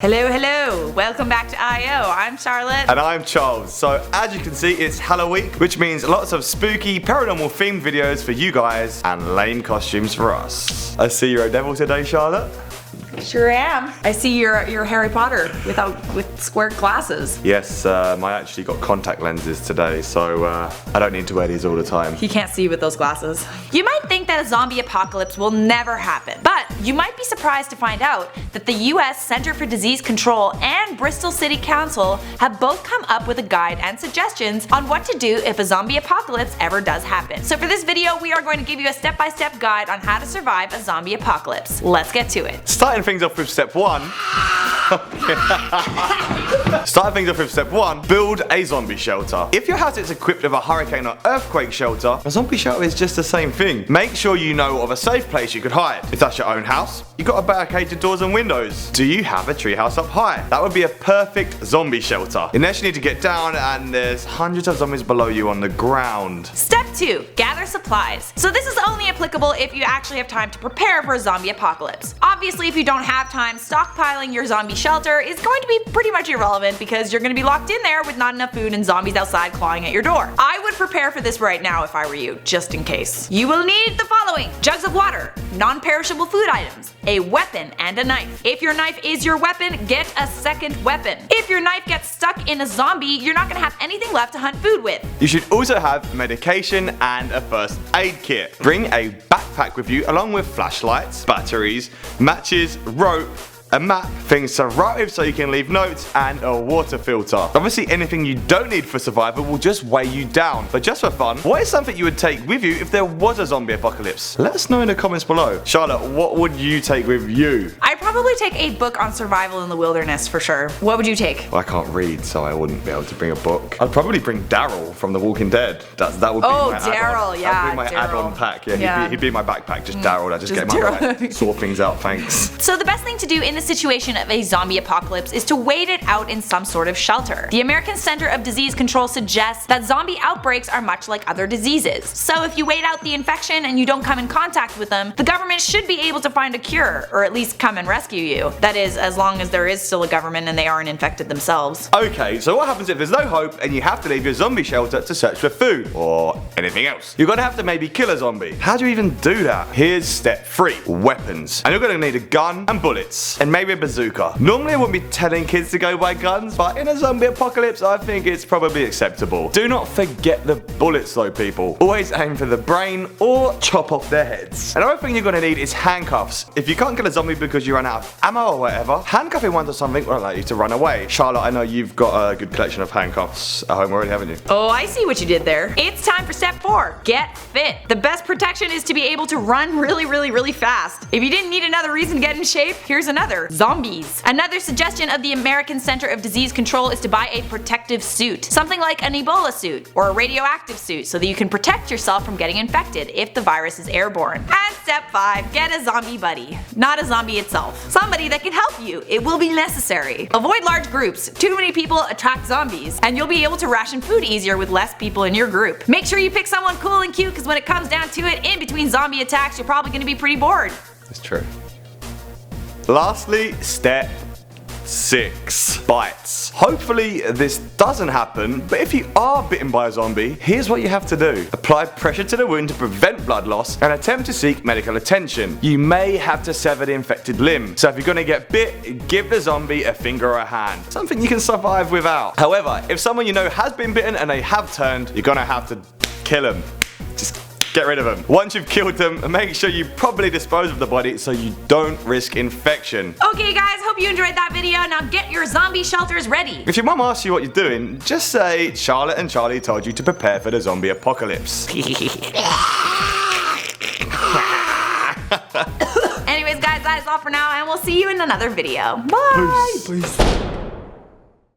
Hello, welcome back to I.O. I'm Charlotte. And I'm Charles. So as you can see, it's Halloween, which means lots of spooky, paranormal themed videos for you guys and lame costumes for us. I see you're a devil today, Charlotte. Sure am. I see you're Harry Potter with square glasses. Yes, I actually got contact lenses today, so I don't need to wear these all the time. You can't see with those glasses. You might think that a zombie apocalypse will never happen, but you might be surprised to find out that the US Center for Disease Control and Bristol City Council have both come up with a guide and suggestions on what to do if a zombie apocalypse ever does happen. So for this video, we are going to give you a step-by-step guide on how to survive a zombie apocalypse. Let's get to it. Starting things off with step one. Build a zombie shelter. If your house is equipped with a hurricane or earthquake shelter, a zombie shelter is just the same thing. Make sure you know of a safe place you could hide. If that's your own house, you got to barricade your doors and windows. Do you have a treehouse up high? That would be a perfect zombie shelter. Unless you need to get down and there's hundreds of zombies below you on the ground. Step 2. Gather supplies. So this is only applicable if you actually have time to prepare for a zombie apocalypse. Obviously, if you don't have time, stockpiling your zombie shelter is going to be pretty much irrelevant because you're going to be locked in there with not enough food and zombies outside clawing at your door. I would prepare for this right now if I were you, just in case. You will need the following: jugs of water, non-perishable food items, a weapon, and a knife. If your knife is your weapon, get a second weapon. If your knife gets stuck in a zombie, you're not going to have anything left to hunt food with. You should also have medication and a first aid kit. Bring a backpack with you along with flashlights, batteries, matches, rope, a map, things to write with so you can leave notes, and a water filter. Obviously anything you don't need for survival will just weigh you down, but just for fun, what is something you would take with you if there was a zombie apocalypse? Let us know in the comments below. Charlotte, what would you take with you? I'd probably take a book on survival in the wilderness for sure. What would you take? Well, I can't read, so I wouldn't be able to bring a book. I'd probably bring Daryl from The Walking Dead. That would be my Daryl, yeah. That'd be my add-on pack. Yeah. He'd be in my backpack, just Daryl. I'd just get him out of sort things out, thanks. So the best thing to do in the situation of a zombie apocalypse is to wait it out in some sort of shelter. The American Center of Disease Control suggests that zombie outbreaks are much like other diseases. So if you wait out the infection and you don't come in contact with them, the government should be able to find a cure, or at least come and rescue you. That is, as long as there is still a government and they aren't infected themselves. Okay, so what happens if there's no hope and you have to leave your zombie shelter to search for food or anything else? You're gonna have to maybe kill a zombie. How do you even do that? Here's step 3, weapons. And you're gonna need a gun and bullets, and maybe a bazooka. Normally I wouldn't be telling kids to go buy guns, but in a zombie apocalypse I think it's probably acceptable. Do not forget the bullets though, people. Always aim for the brain or chop off their heads. Another thing you're gonna need is handcuffs. If you can't kill a zombie because you run out of ammo or whatever, handcuffing one to something will allow you to run away. Charlotte, I know you've got a good collection of handcuffs at home already, haven't you? Oh, I see what you did there. It's time for step 4, get fit. The best protection is to be able to run really fast. If you didn't need another reason to get in shape, here's another: zombies. Another suggestion of the American Center of Disease Control is to buy a protective suit. Something like an Ebola suit or a radioactive suit so that you can protect yourself from getting infected if the virus is airborne. And step 5, get a zombie buddy. Not a zombie itself. Somebody that can help you. It will be necessary. Avoid large groups. Too many people attract zombies, and you'll be able to ration food easier with less people in your group. Make sure you pick someone cool and cute, because when it comes down to it, in between zombie attacks, you're probably going to be pretty bored. That's true. Lastly, step 6, bites. Hopefully this doesn't happen, but if you are bitten by a zombie, here's what you have to do. Apply pressure to the wound to prevent blood loss and attempt to seek medical attention. You may have to sever the infected limb, so if you're gonna get bit, give the zombie a finger or a hand. Something you can survive without. However, if someone you know has been bitten and they have turned, you're gonna have to kill them. Just get rid of them. Once you've killed them, make sure you properly dispose of the body so you don't risk infection. Okay guys, hope you enjoyed that video. Now get your zombie shelters ready. If your mum asks you what you're doing, just say Charlotte and Charlie told you to prepare for the zombie apocalypse. Anyways guys, that is all for now, and we'll see you in another video. Bye! Peace.